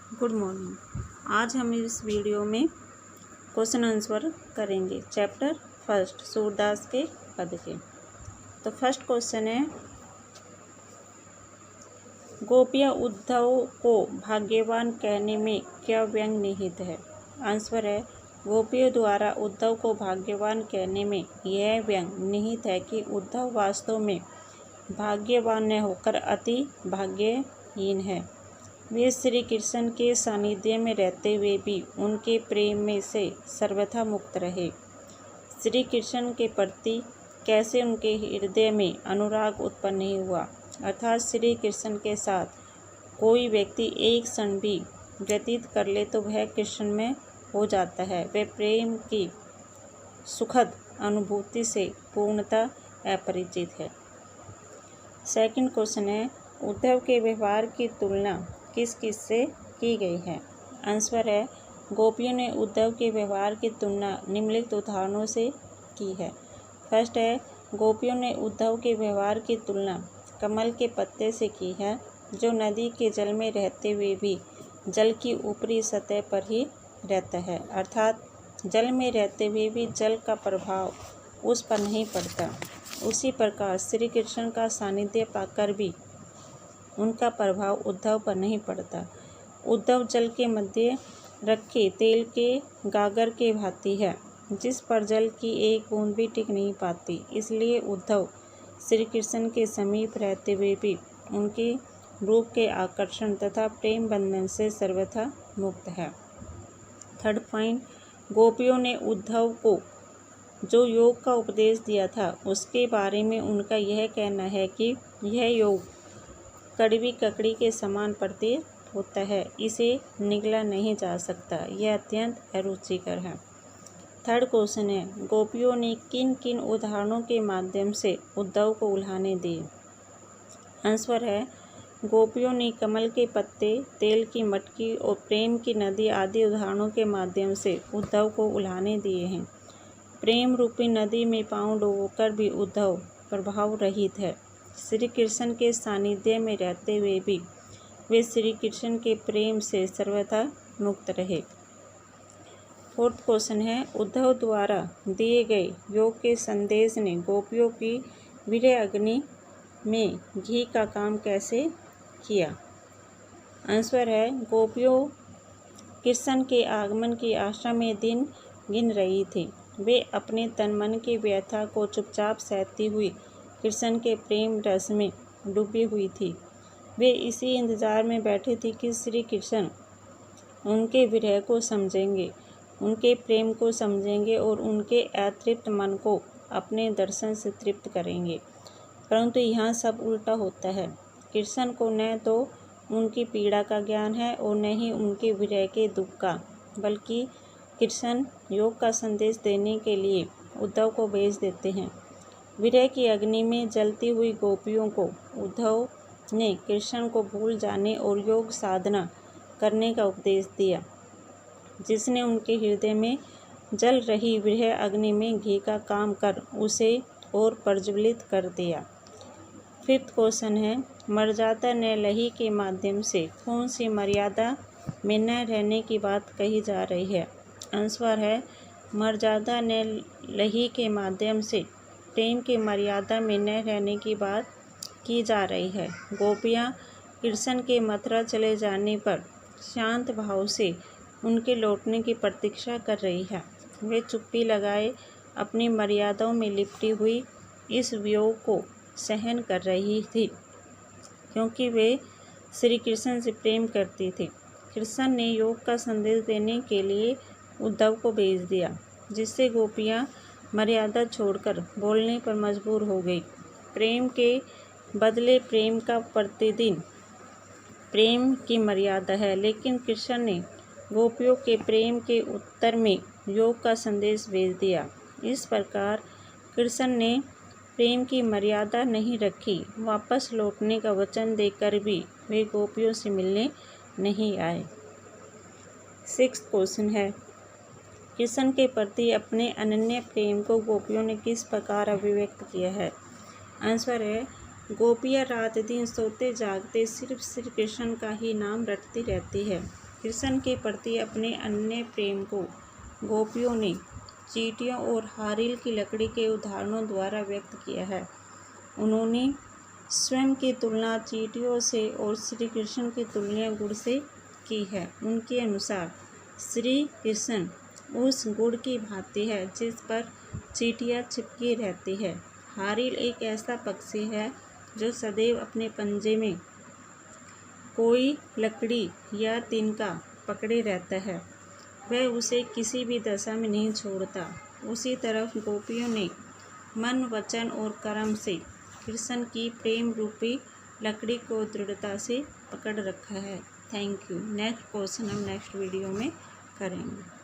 Good morning. आज हम इस वीडियो में क्वेश्चन आंसर करेंगे चैप्टर फर्स्ट सूरदास के पद के। तो फर्स्ट क्वेश्चन है, गोपियाँ उद्धव को भाग्यवान कहने में क्या व्यंग निहित है। आंसर है, गोपियों द्वारा उद्धव को भाग्यवान कहने में यह व्यंग निहित है कि उद्धव वास्तव में भाग्यवान न होकर अति भाग्यहीन है। वे श्री कृष्ण के सानिध्य में रहते हुए भी उनके प्रेम में से सर्वथा मुक्त रहे। श्री कृष्ण के प्रति कैसे उनके हृदय में अनुराग उत्पन्न नहीं हुआ, अर्थात श्री कृष्ण के साथ कोई व्यक्ति एक क्षण भी व्यतीत कर ले तो वह कृष्ण में हो जाता है। वह प्रेम की सुखद अनुभूति से पूर्णतः अपरिचित है। सेकंड क्वेश्चन है, उद्धव के व्यवहार की तुलना किस किस से की गई है। आंसर है, गोपियों ने उद्धव के व्यवहार की तुलना निम्नलिखित उदाहरणों से की है। फर्स्ट है, गोपियों ने उद्धव के व्यवहार की तुलना कमल के पत्ते से की है, जो नदी के जल में रहते हुए भी जल की ऊपरी सतह पर ही रहता है, अर्थात जल में रहते हुए भी जल का प्रभाव उस पर नहीं पड़ता। उसी प्रकार श्री कृष्ण का सानिध्य पाकर भी उनका प्रभाव उद्धव पर नहीं पड़ता। उद्धव जल के मध्य रखे तेल के गागर के भांति है, जिस पर जल की एक बूंद भी टिक नहीं पाती। इसलिए उद्धव श्री कृष्ण के समीप रहते हुए भी उनके रूप के आकर्षण तथा प्रेम बंधन से सर्वथा मुक्त है। थर्ड पॉइंट, गोपियों ने उद्धव को जो योग का उपदेश दिया था उसके बारे में उनका यह कहना है कि यह योग कड़वी ककड़ी के समान प्रतीत होता है, इसे निगला नहीं जा सकता, यह अत्यंत अरुचिकर है। थर्ड क्वेश्चन है, गोपियों ने किन किन उदाहरणों के माध्यम से उद्धव को उल्हाने दिए। आंसर है, गोपियों ने कमल के पत्ते, तेल की मटकी और प्रेम की नदी आदि उदाहरणों के माध्यम से उद्धव को उल्हाने दिए हैं। प्रेम रूपी नदी में पांव डुबोकर भी उद्धव प्रभाव रहित है। श्री कृष्ण के सानिध्य में रहते हुए भी वे श्री कृष्ण के प्रेम से सर्वथा मुक्त रहे। फोर्थ क्वेश्चन है, उद्धव द्वारा दिए गए योग के संदेश ने गोपियों की वीर्य अग्नि में घी का काम कैसे किया। आंसर है, गोपियों कृष्ण के आगमन की आशा में दिन गिन रही थी। वे अपने तन मन की व्यथा को चुपचाप सहती हुई कृष्ण के प्रेम रस में डूबी हुई थी। वे इसी इंतजार में बैठी थी कि श्री कृष्ण उनके विरह को समझेंगे, उनके प्रेम को समझेंगे और उनके अतृप्त मन को अपने दर्शन से तृप्त करेंगे। परंतु यहाँ सब उल्टा होता है। कृष्ण को न तो उनकी पीड़ा का ज्ञान है और न ही उनके विरह के दुख का, बल्कि कृष्ण योग का संदेश देने के लिए उद्धव को भेज देते हैं। विरह की अग्नि में जलती हुई गोपियों को उद्धव ने कृष्ण को भूल जाने और योग साधना करने का उपदेश दिया, जिसने उनके हृदय में जल रही विरह अग्नि में घी का काम कर उसे और प्रज्वलित कर दिया। फिफ्थ क्वेश्चन है, मर्यादा न लही के माध्यम से कौन सी मर्यादा में न रहने की बात कही जा रही है। आंसर है, मर्यादा न लही के माध्यम से प्रेम की मर्यादा में न रहने की बात की जा रही है। गोपियाँ कृष्ण के मथुरा चले जाने पर शांत भाव से उनके लौटने की प्रतीक्षा कर रही है। वे चुप्पी लगाए अपनी मर्यादाओं में लिपटी हुई इस वियोग को सहन कर रही थी, क्योंकि वे श्री कृष्ण से प्रेम करती थी। कृष्ण ने योग का संदेश देने के लिए उद्धव को भेज दिया, जिससे गोपियाँ मर्यादा छोड़कर बोलने पर मजबूर हो गई। प्रेम के बदले प्रेम का प्रतिदिन प्रेम की मर्यादा है, लेकिन कृष्ण ने गोपियों के प्रेम के उत्तर में योग का संदेश भेज दिया। इस प्रकार कृष्ण ने प्रेम की मर्यादा नहीं रखी। वापस लौटने का वचन देकर भी वे गोपियों से मिलने नहीं आए। सिक्स्थ क्वेश्चन है, कृष्ण के प्रति अपने अनन्य प्रेम को गोपियों ने किस प्रकार अभिव्यक्त किया है। आंसर है, गोपियाँ रात दिन सोते जागते सिर्फ श्री कृष्ण का ही नाम रटती रहती है। कृष्ण के प्रति अपने अन्य प्रेम को गोपियों ने चींटियों और हारिल की लकड़ी के उदाहरणों द्वारा व्यक्त किया है। उन्होंने स्वयं की तुलना चींटियों से और श्री कृष्ण की तुलना गुड़ से की है। उनके अनुसार श्री कृष्ण उस गुड़ की भांति है जिस पर चींटियाँ चिपकी रहती है। हारिल एक ऐसा पक्षी है जो सदैव अपने पंजे में कोई लकड़ी या तिनका पकड़े रहता है, वह उसे किसी भी दशा में नहीं छोड़ता। उसी तरह गोपियों ने मन, वचन और कर्म से कृष्ण की प्रेम रूपी लकड़ी को दृढ़ता से पकड़ रखा है। Thank you. नेक्स्ट क्वेश्चन हम नेक्स्ट वीडियो में करेंगे।